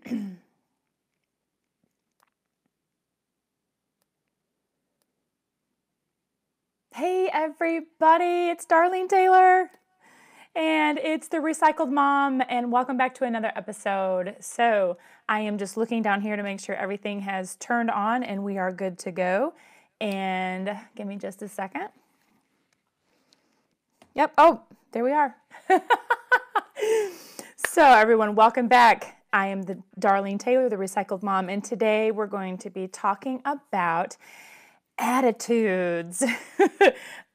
Hey everybody, it's Darlene Taylor and it's the Recycled Mom, and welcome back to another episode. So I am just looking down here to make sure everything has turned on and we are good to go. And give me just a second. Yep, oh, there we are. So everyone, welcome back. I am the Darlene Taylor, the Recycled Mom, and today we're going to be talking about attitudes,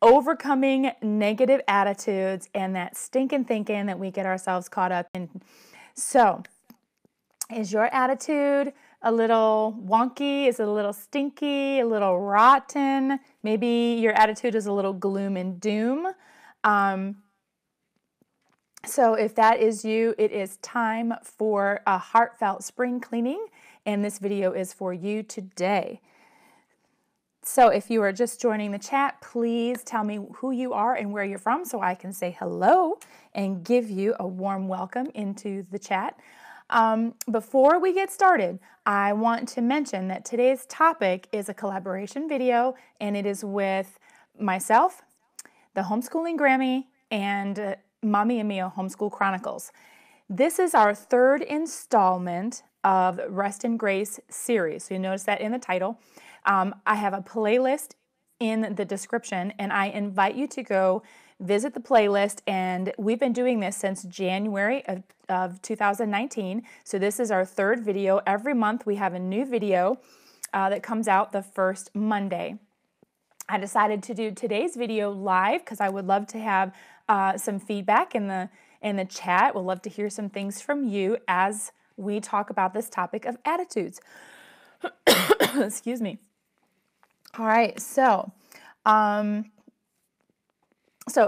overcoming negative attitudes and that stinking thinking that we get ourselves caught up in. So, is your attitude a little wonky? Is it a little stinky, a little rotten? Maybe your attitude is a little gloom and doom. So if that is you, it is time for a heartfelt spring cleaning, and this video is for you today. So if you are just joining the chat, please tell me who you are and where you're from so I can say hello and give you a warm welcome into the chat. Before we get started, I want to mention that today's topic is a collaboration video, and it is with myself, the Homeschooling Grammy, and Mommy and Mia Homeschool Chronicles. This is our third installment of Rest and Grace series. So you notice that in the title. I have a playlist in the description, and I invite you to go visit the playlist. And we've been doing this since January of 2019. So this is our third video. Every month we have a new video that comes out the first Monday. I decided to do today's video live because I would love to have some feedback in the chat. We'll love to hear some things from you as we talk about this topic of attitudes. Excuse me. All right, so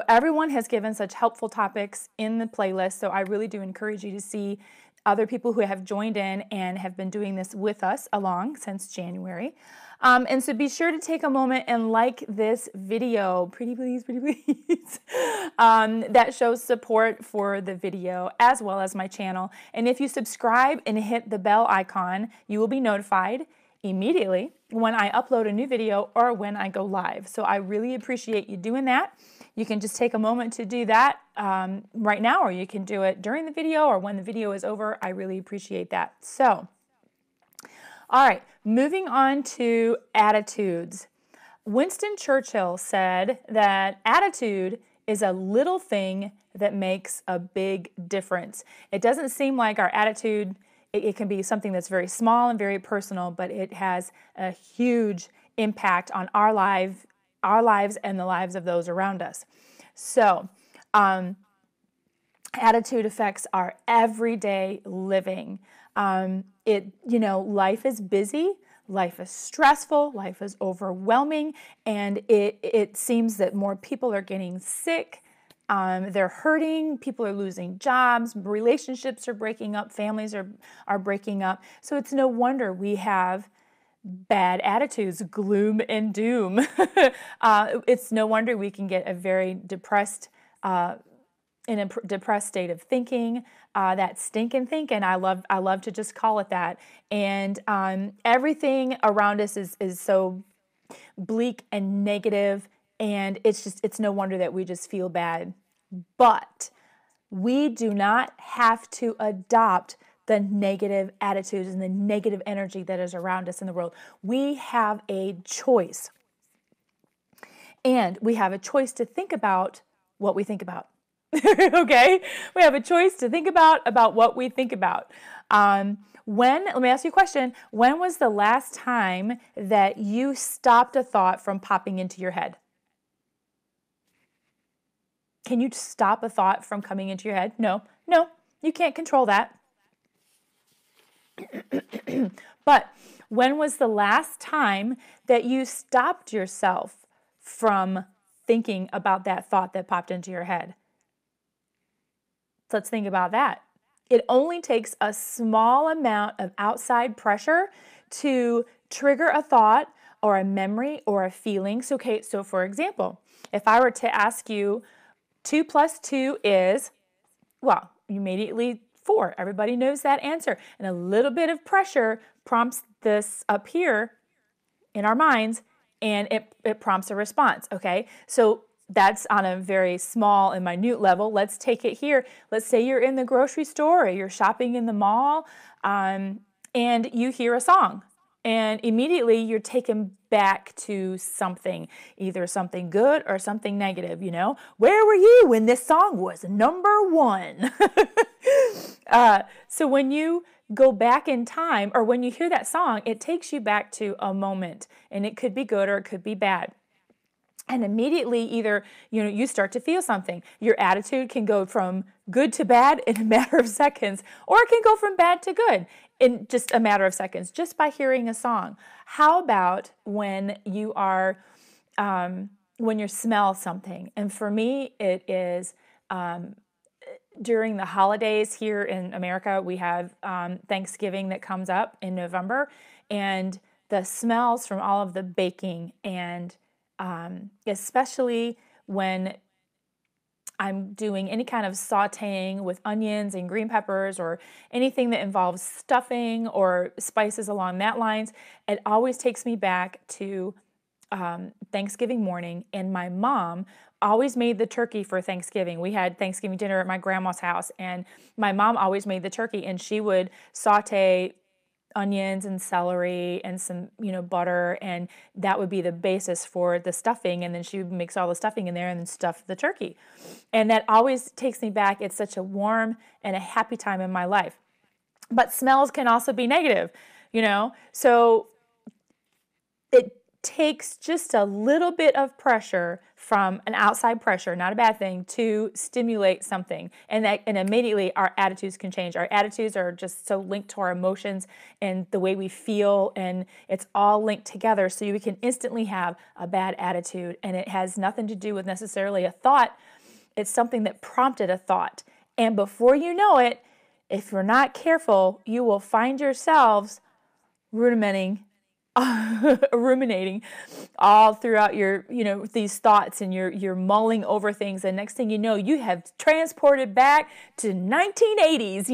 everyone has given such helpful topics in the playlist, so I really do encourage you to see other people who have joined in and have been doing this with us along since January. And so be sure to take a moment and like this video, pretty please, that shows support for the video as well as my channel. And if you subscribe and hit the bell icon, you will be notified immediately when I upload a new video or when I go live. So I really appreciate you doing that. You can just take a moment to do that right now, or you can do it during the video or when the video is over. I really appreciate that. So, all right, moving on to attitudes. Winston Churchill said that attitude is a little thing that makes a big difference. It doesn't seem like our attitude, it can be something that's very small and very personal, but it has a huge impact on our lives and the lives of those around us. So, attitude affects our everyday living. Life is busy, life is stressful, life is overwhelming, and it seems that more people are getting sick. They're hurting, people are losing jobs, relationships are breaking up, families are breaking up. So it's no wonder we have bad attitudes, gloom and doom. It's no wonder we can get a very depressed, in a depressed state of thinking, that stinking thinking. I love to just call it that. And everything around us is so bleak and negative, and it's no wonder that we just feel bad. But we do not have to adopt the negative attitudes and the negative energy that is around us in the world. We have a choice. And we have a choice to think about what we think about. Okay? We have a choice to think about what we think about. Let me ask you a question. When was the last time that you stopped a thought from popping into your head? Can you stop a thought from coming into your head? No, you can't control that. But when was the last time that you stopped yourself from thinking about that thought that popped into your head? So let's think about that. It only takes a small amount of outside pressure to trigger a thought or a memory or a feeling. So for example, if I were to ask you, 2 + 2 is, well, you immediately 4. Everybody knows that answer. And a little bit of pressure prompts this up here in our minds, and it prompts a response, okay? So that's on a very small and minute level. Let's take it here. Let's say you're in the grocery store or you're shopping in the mall, and you hear a song. And immediately you're taken back to something, either something good or something negative, you know? Where were you when this song was number 1? So when you go back in time, or when you hear that song, it takes you back to a moment, and it could be good or it could be bad. And immediately either, you start to feel something. Your attitude can go from good to bad in a matter of seconds, or it can go from bad to good in just a matter of seconds, just by hearing a song. How about when you are, when you smell something? And for me, it is during the holidays here in America, we have Thanksgiving that comes up in November, and the smells from all of the baking, and especially when I'm doing any kind of sauteing with onions and green peppers or anything that involves stuffing or spices along that lines, it always takes me back to Thanksgiving morning. And my mom always made the turkey for Thanksgiving. We had Thanksgiving dinner at my grandma's house, and my mom always made the turkey, and she would saute onions and celery and some, butter, and that would be the basis for the stuffing, and then she would mix all the stuffing in there and then stuff the turkey. And that always takes me back. It's such a warm and a happy time in my life. But smells can also be negative, so it takes just a little bit of pressure from an outside pressure, not a bad thing, to stimulate something. And immediately our attitudes can change. Our attitudes are just so linked to our emotions and the way we feel, and it's all linked together. So you can instantly have a bad attitude, and it has nothing to do with necessarily a thought. It's something that prompted a thought. And before you know it, if you're not careful, you will find yourselves ruminating all throughout your, these thoughts, and you're mulling over things. And next thing you know, you have transported back to 1980s,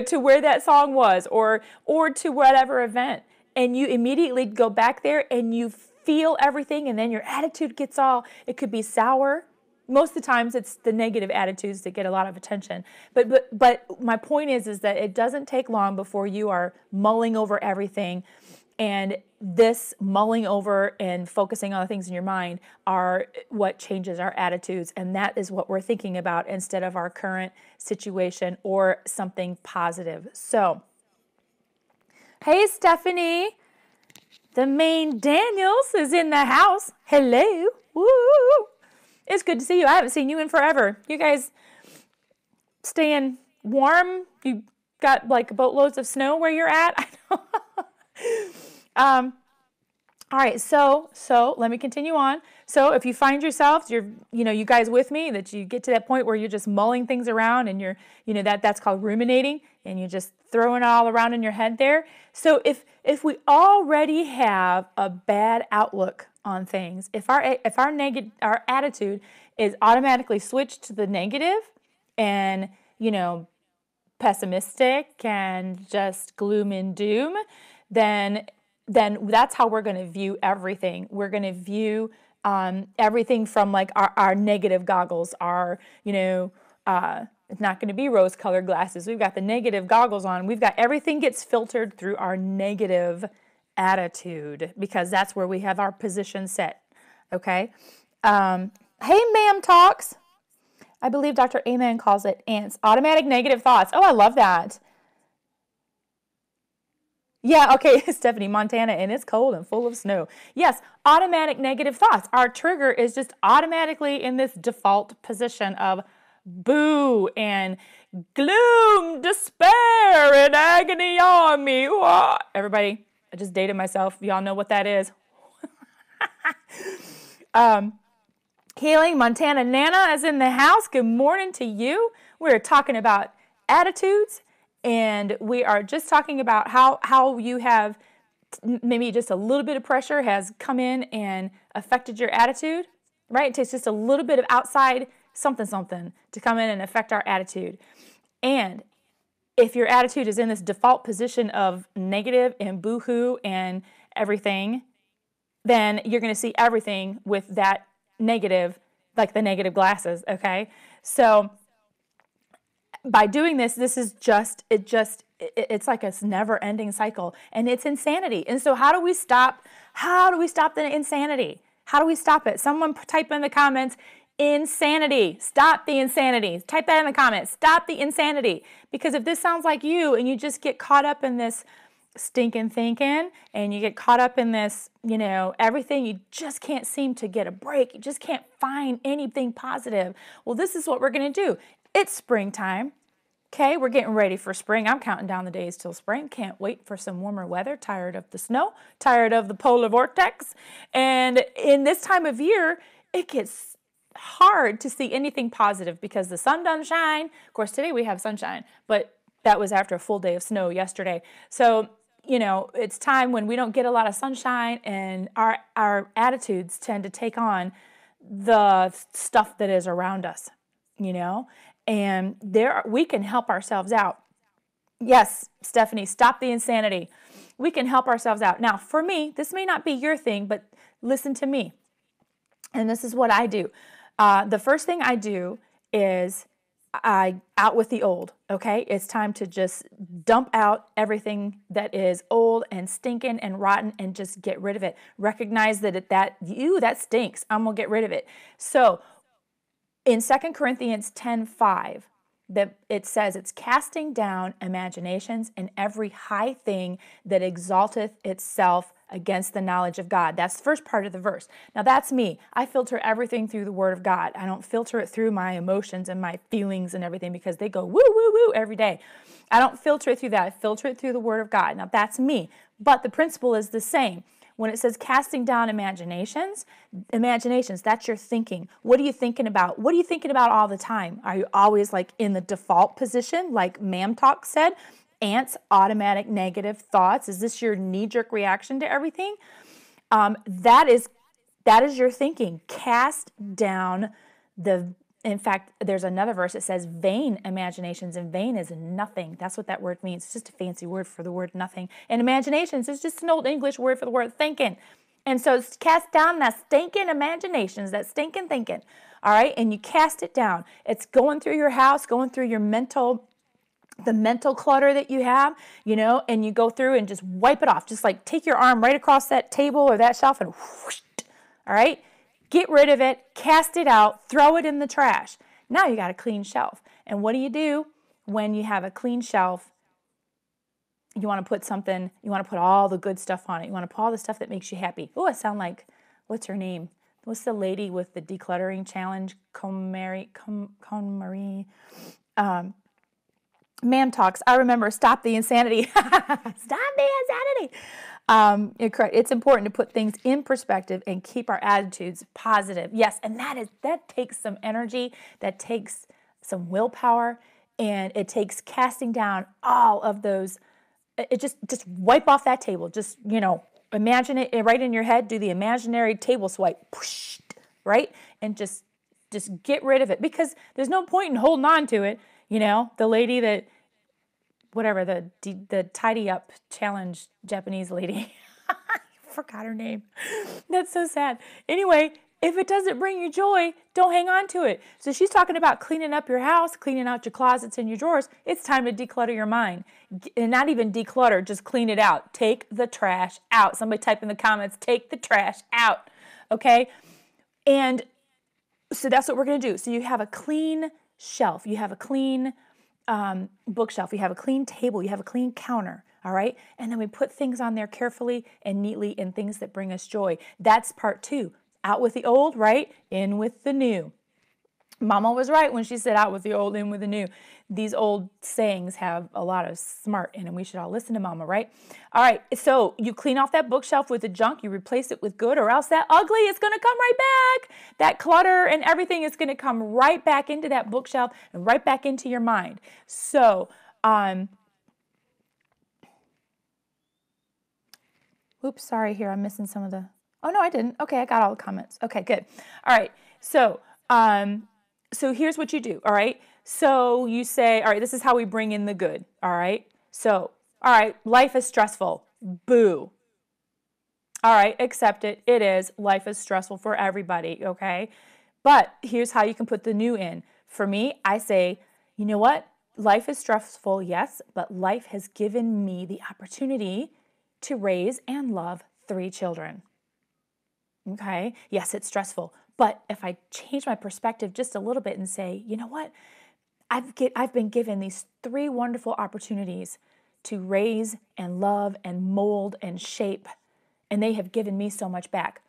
to where that song was, or to whatever event. And you immediately go back there and you feel everything, and then your attitude gets it could be sour. Most of the times it's the negative attitudes that get a lot of attention. But my point is that it doesn't take long before you are mulling over everything. And this mulling over and focusing on the things in your mind are what changes our attitudes. And that is what we're thinking about instead of our current situation or something positive. So, hey, Stephanie, the main Daniels is in the house. Hello. Woo. It's good to see you. I haven't seen you in forever. You guys staying warm? You got like boatloads of snow where you're at? I know. All right, so let me continue on. So if you find yourself, you guys with me, that you get to that point where you're just mulling things around, and you're, that's called ruminating, and you're just throwing it all around in your head there. So if we already have a bad outlook on things, if our attitude is automatically switched to the negative, and pessimistic and just gloom and doom, then that's how we're going to view everything. We're going to view everything from like our negative goggles. It's not going to be rose-colored glasses. We've got the negative goggles on. We've got everything gets filtered through our negative attitude, because that's where we have our position set. Okay. Hey, ma'am talks. I believe Dr. Amen calls it ants. Automatic negative thoughts. Oh, I love that. Yeah, okay, Stephanie, Montana, and it's cold and full of snow. Yes, automatic negative thoughts. Our trigger is just automatically in this default position of boo and gloom, despair, and agony on me. Whoa. Everybody, I just dated myself. Y'all know what that is. Healing Montana Nana is in the house. Good morning to you. We're talking about attitudes, and we are just talking about how you have maybe just a little bit of pressure has come in and affected your attitude, right? It takes just a little bit of outside something to come in and affect our attitude. And if your attitude is in this default position of negative and boohoo and everything, then you're going to see everything with that negative, like the negative glasses, okay? So by doing this, this is it's like a never-ending cycle, and it's insanity. And so how do we stop the insanity? How do we stop it? Someone type in the comments, insanity. Stop the insanity. Type that in the comments. Stop the insanity. Because if this sounds like you and you just get caught up in this stinking thinking and you get caught up in this, everything, you just can't seem to get a break. You just can't find anything positive. Well, this is what we're going to do. It's springtime. Okay, we're getting ready for spring. I'm counting down the days till spring. Can't wait for some warmer weather. Tired of the snow. Tired of the polar vortex. And in this time of year, it gets hard to see anything positive because the sun doesn't shine. Of course, today we have sunshine, but that was after a full day of snow yesterday. So, it's time when we don't get a lot of sunshine and our attitudes tend to take on the stuff that is around us, and we can help ourselves out. Yes, Stephanie, stop the insanity. We can help ourselves out. Now, for me, this may not be your thing, but listen to me. And this is what I do. The first thing I do is I out with the old, okay? It's time to just dump out everything that is old and stinking and rotten and just get rid of it. Recognize that that stinks. I'm going to get rid of it. So in 2 Corinthians 10:5, it says it's casting down imaginations and every high thing that exalteth itself against the knowledge of God. That's the first part of the verse. Now that's me. I filter everything through the Word of God. I don't filter it through my emotions and my feelings and everything because they go woo, woo, woo every day. I don't filter it through that. I filter it through the Word of God. Now that's me. But the principle is the same. When it says casting down imaginations, that's your thinking. What are you thinking about? What are you thinking about all the time? Are you always like in the default position, like Ma'am Talk said? Ants, automatic negative thoughts. Is this your knee-jerk reaction to everything? That is your thinking. Cast down in fact, there's another verse that says vain imaginations, and vain is nothing. That's what that word means. It's just a fancy word for the word nothing. And imaginations is just an old English word for the word thinking. And so it's cast down that stinking imaginations, that stinking thinking. All right, and you cast it down. It's going through your house, going through your the mental clutter that you have, and you go through and just wipe it off. Just like take your arm right across that table or that shelf and whoosh, all right? Get rid of it, cast it out, throw it in the trash. Now you got a clean shelf. And what do you do when you have a clean shelf? You want to put all the good stuff on it. You want to put all the stuff that makes you happy. Oh, I sound like, what's her name? What's the lady with the decluttering challenge? Con Marie. Ma'am Talks. I remember stop the insanity. Stop the insanity. It's important to put things in perspective and keep our attitudes positive. Yes, and that takes some energy, that takes some willpower, and it takes casting down all of those. It just wipe off that table. Just imagine it right in your head. Do the imaginary table swipe, right, and just get rid of it because there's no point in holding on to it. The lady that. Whatever, the tidy up challenge Japanese lady. I forgot her name. That's so sad. Anyway, if it doesn't bring you joy, don't hang on to it. So she's talking about cleaning up your house, cleaning out your closets and your drawers. It's time to declutter your mind. And not even declutter, just clean it out. Take the trash out. Somebody type in the comments, take the trash out. Okay? And so that's what we're going to do. So you have a clean shelf. You have a clean bookshelf, you have a clean table, you have a clean counter, all right? And then we put things on there carefully and neatly and things that bring us joy. That's part 2. Out with the old, right? In with the new. Mama was right when she said out with the old, in with the new. These old sayings have a lot of smart in them. We should all listen to Mama, right? All right, so you clean off that bookshelf with the junk, you replace it with good, or else that ugly is going to come right back. That clutter and everything is going to come right back into that bookshelf and right back into your mind. So, oops, sorry here, I'm missing some of the, oh no, I didn't. Okay, I got all the comments. Okay, good. All right, so here's what you do, all right? So you say, all right, this is how we bring in the good. All right. So, all right, life is stressful. Boo. All right, accept it. It is. Life is stressful for everybody. Okay. But here's how you can put the new in. For me, I say, you know what? Life is stressful, yes, but life has given me the opportunity to raise and love 3 children. Okay? Yes, it's stressful. But if I change my perspective just a little bit and say, you know what? I've been given these 3 wonderful opportunities to raise and love and mold and shape, and they have given me so much back.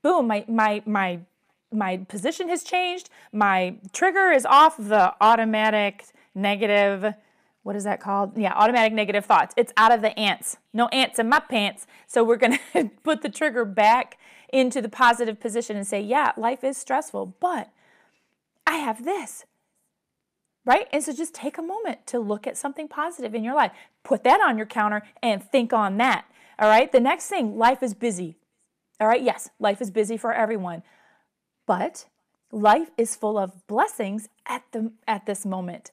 Boom, my position has changed. My trigger is off the automatic negative, what is that called? Yeah, automatic negative thoughts. It's out of the ants. No ants in my pants. So we're going to put the trigger back into the positive position and say, yeah, life is stressful, but I have this, right? And so just take a moment to look at something positive in your life. Put that on your counter and think on that, all right? The next thing, life is busy, all right? Yes, life is busy for everyone. But life is full of blessings at this moment.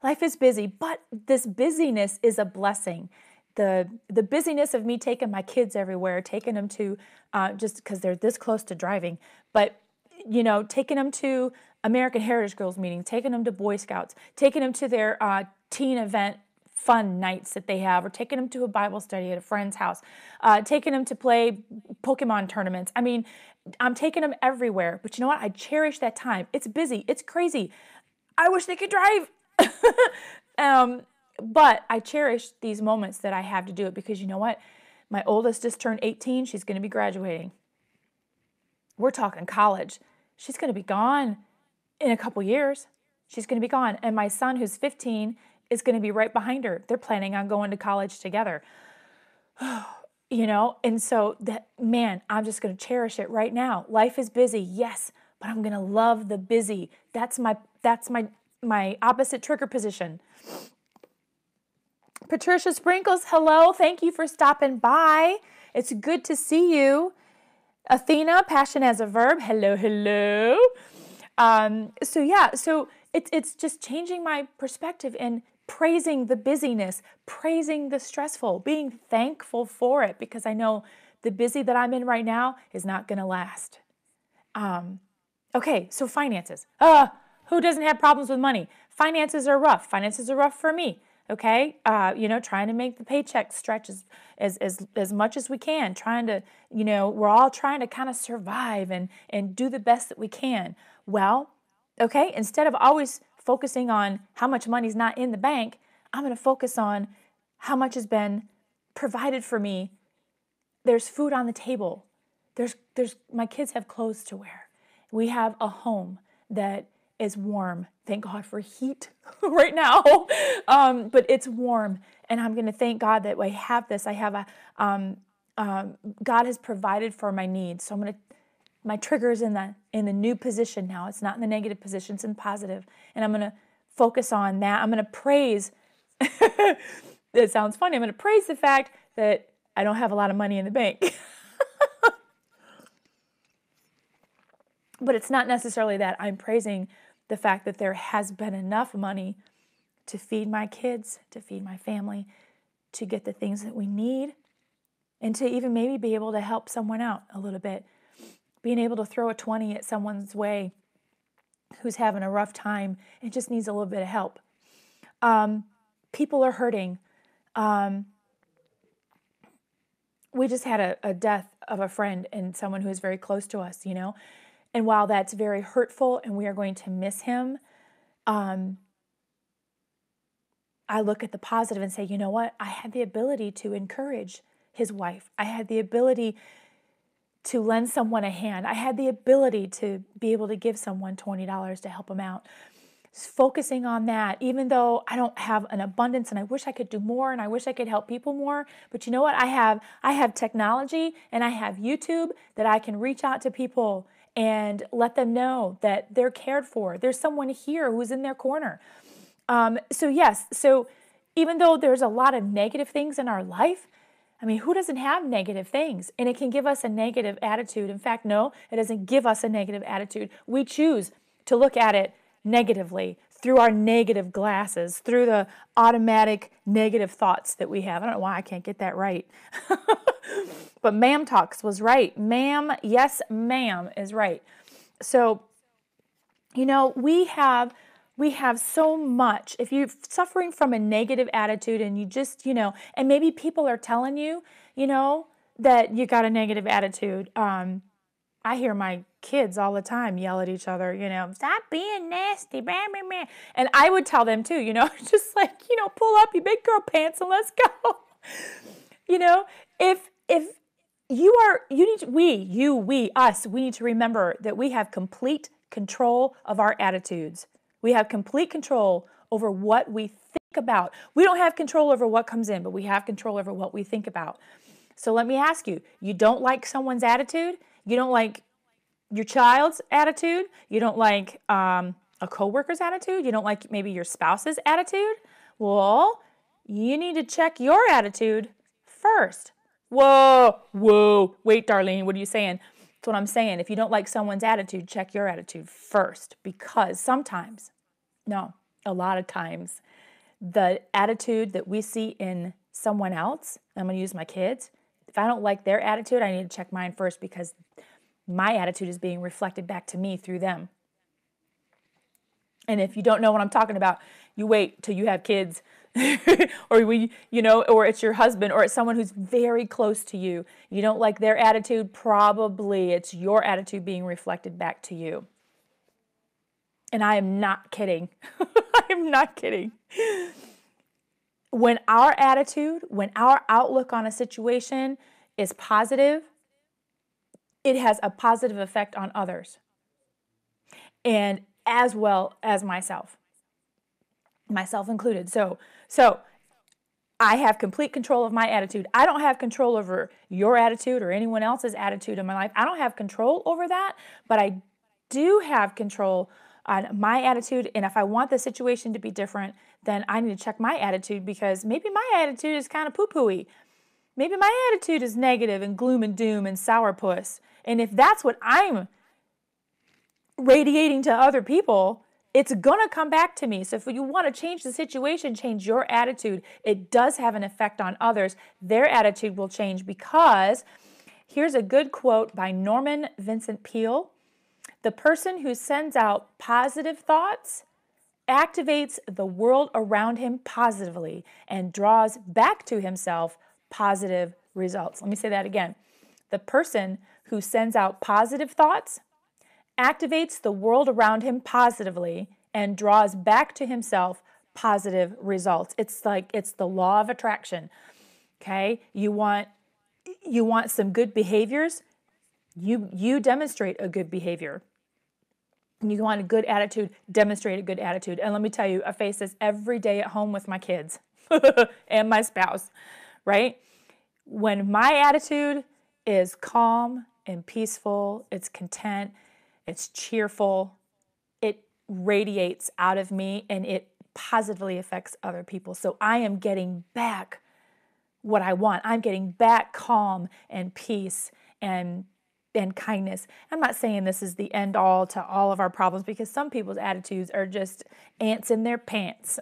Life is busy, but this busyness is a blessing. The busyness of me taking my kids everywhere, taking them to, just because they're this close to driving, but, taking them to American Heritage Girls meetings, taking them to Boy Scouts, taking them to their teen event fun nights that they have, or taking them to a Bible study at a friend's house, taking them to play Pokemon tournaments. I mean, I'm taking them everywhere, but you know what? I cherish that time. It's busy. It's crazy. I wish they could drive. But I cherish these moments that I have to do it because you know what? My oldest just turned 18. She's going to be graduating. We're talking college. She's going to be gone in a couple years. She's going to be gone. And my son, who's 15, is going to be right behind her. They're planning on going to college together. And so I'm just going to cherish it right now. Life is busy, yes, but I'm going to love the busy. That's my opposite trigger position. Patricia Sprinkles, hello. Thank you for stopping by. It's good to see you. Athena, passion as a verb. Hello, hello. So it's just changing my perspective and praising the busyness, praising the stressful, being thankful for it because I know the busy that I'm in right now is not going to last. Okay, so finances. Who doesn't have problems with money? Finances are rough. Finances are rough for me. Okay, trying to make the paycheck stretch as much as we can. Trying to, we're all trying to kind of survive and do the best that we can. Well, okay, instead of always focusing on how much money's not in the bank, I'm going to focus on how much has been provided for me. There's food on the table. There's my kids have clothes to wear. We have a home that is warm. Thank God for heat right now. But it's warm. And I'm going to thank God that I have this. I have God has provided for my needs. So my trigger's in the new position now. It's not in the negative position, it's in positive. And I'm going to focus on that. I'm going to praise, it sounds funny, I'm going to praise the fact that I don't have a lot of money in the bank. But it's not necessarily that. I'm praising the fact that there has been enough money to feed my kids, to feed my family, to get the things that we need, and to even maybe be able to help someone out a little bit. Being able to throw a 20 at someone's way who's having a rough time and just needs a little bit of help. People are hurting. We just had a death of a friend and someone who is very close to us, And while that's very hurtful and we are going to miss him, I look at the positive and say, you know what? I had the ability to encourage his wife. I had the ability to lend someone a hand. I had the ability to be able to give someone $20 to help them out. Focusing on that, even though I don't have an abundance and I wish I could do more and I wish I could help people more. But you know what? I have technology and I have YouTube that I can reach out to people and let them know that they're cared for. There's someone here who's in their corner. So even though there's a lot of negative things in our life, I mean, who doesn't have negative things? And it can give us a negative attitude. In fact, no, it doesn't give us a negative attitude. We choose to look at it negatively, through our negative glasses, through the automatic negative thoughts that we have. I don't know why I can't get that right. But Ma'am Talks was right. Ma'am, yes, ma'am is right. So, you know, we have so much. If you're suffering from a negative attitude and you just, you know, and maybe people are telling you, you know, that you got a negative attitude. I hear my kids all the time yell at each other, you know, stop being nasty, blah, blah, blah. And I would tell them too, you know, just like, you know, pull up your big girl pants and let's go. You know, if you are, you need to, we, us, we need to remember that we have complete control of our attitudes. We have complete control over what we think about. We don't have control over what comes in, but we have control over what we think about. So let me ask you, you don't like someone's attitude? You don't like your child's attitude? You don't like a coworker's attitude? You don't like maybe your spouse's attitude? Well, you need to check your attitude first. Whoa, wait, Darlene, what are you saying? That's what I'm saying. If you don't like someone's attitude, check your attitude first, because sometimes, no, a lot of times, the attitude that we see in someone else, I'm going to use my kids, if I don't like their attitude, I need to check mine first, because my attitude is being reflected back to me through them. And if you don't know what I'm talking about, you wait till you have kids or you know, or it's your husband, or it's someone who's very close to you. You don't like their attitude, probably it's your attitude being reflected back to you. And I am not kidding. I am not kidding. When our attitude, when our outlook on a situation is positive, it has a positive effect on others, and as well as myself included. So I have complete control of my attitude. I don't have control over your attitude or anyone else's attitude in my life. I don't have control over that, but I do have control on my attitude. And if I want the situation to be different, then I need to check my attitude, because maybe my attitude is kind of poo-pooey. Maybe my attitude is negative and gloom and doom and sourpuss. And if that's what I'm radiating to other people, it's going to come back to me. So if you want to change the situation, change your attitude. It does have an effect on others. Their attitude will change, because here's a good quote by Norman Vincent Peale. The person who sends out positive thoughts activates the world around him positively and draws back to himself positive results. Let me say that again. The person who sends out positive thoughts activates the world around him positively and draws back to himself positive results. It's like, it's the law of attraction. Okay? You want some good behaviors, you demonstrate a good behavior. You want a good attitude, demonstrate a good attitude. And let me tell you, I face this every day at home with my kids and my spouse, right? When my attitude is calm and peaceful, it's content, it's cheerful, it radiates out of me and it positively affects other people. So I am getting back what I want. I'm getting back calm and peace and kindness. I'm not saying this is the end all to all of our problems, because some people's attitudes are just ants in their pants.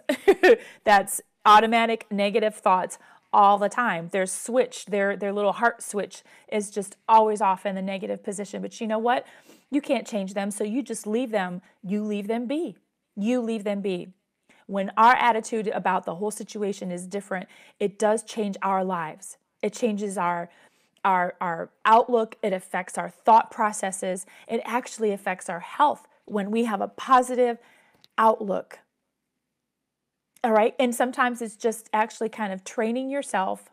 That's automatic negative thoughts all the time. Their switch, their little heart switch is just always off in the negative position. But you know what? You can't change them, so you just leave them. You leave them be. You leave them be. When our attitude about the whole situation is different, it does change our lives. It changes our outlook. It affects our thought processes. It actually affects our health when we have a positive outlook. All right. And sometimes it's just actually kind of training yourself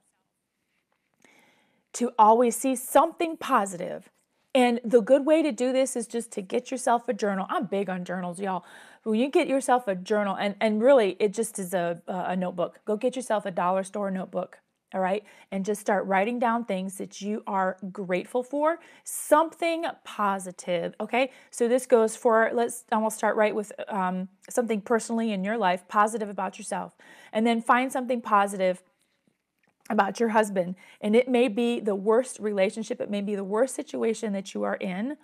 to always see something positive. And the good way to do this is just to get yourself a journal. I'm big on journals, y'all. When you get yourself a journal, and really it just is a notebook. Go get yourself a dollar store notebook. All right. And just start writing down things that you are grateful for, something positive. Okay. So this goes for, we'll start right with something personally in your life, positive about yourself. And then find something positive about your husband. And it may be the worst relationship. It may be the worst situation that you are in.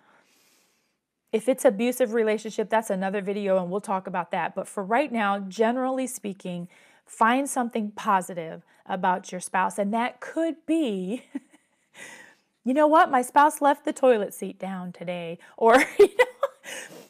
If it's abusive relationship, that's another video and we'll talk about that. But for right now, generally speaking, find something positive about your spouse. And that could be, you know what, my spouse left the toilet seat down today, or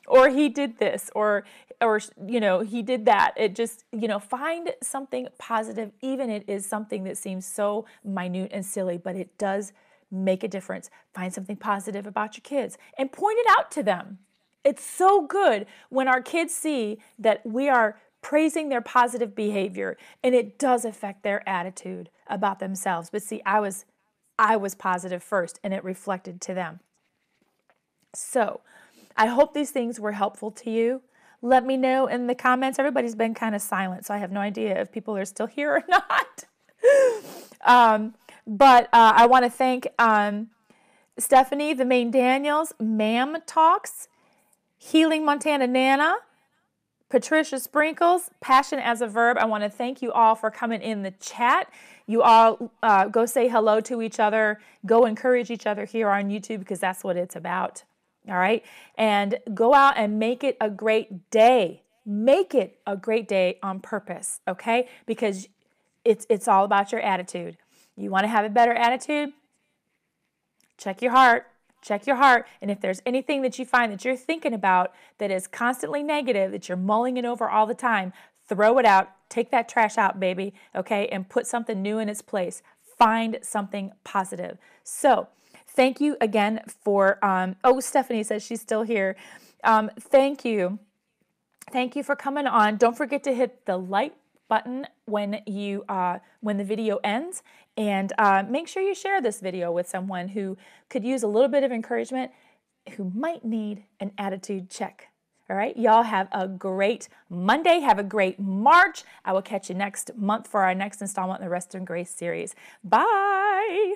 or he did this, or he did that. It just, find something positive, even it is something that seems so minute and silly, but it does make a difference. Find something positive about your kids and point it out to them. It's so good when our kids see that we are praising their positive behavior, and it does affect their attitude about themselves. But see, I was positive first, and it reflected to them. So I hope these things were helpful to you. Let me know in the comments. Everybody's been kind of silent, so I have no idea if people are still here or not. But I want to thank Stephanie, the Main Daniels, Ma'am Talks, Healing Montana Nana, Patricia Sprinkles, Passion as a Verb. I want to thank you all for coming in the chat. You all go say hello to each other. Go encourage each other here on YouTube, because that's what it's about. All right? And go out and make it a great day. Make it a great day on purpose, okay? Because it's all about your attitude. You want to have a better attitude? Check your heart. Check your heart. And if there's anything that you find that you're thinking about that is constantly negative, that you're mulling it over all the time, throw it out. Take that trash out, baby, okay? And put something new in its place. Find something positive. So thank you again for, Stephanie says she's still here. Thank you. Thank you for coming on. Don't forget to hit the like button when the video ends, and make sure you share this video with someone who could use a little bit of encouragement, who might need an attitude check. All right, y'all have a great Monday. Have a great March. I will catch you next month for our next installment in the Rest in Grace series. Bye.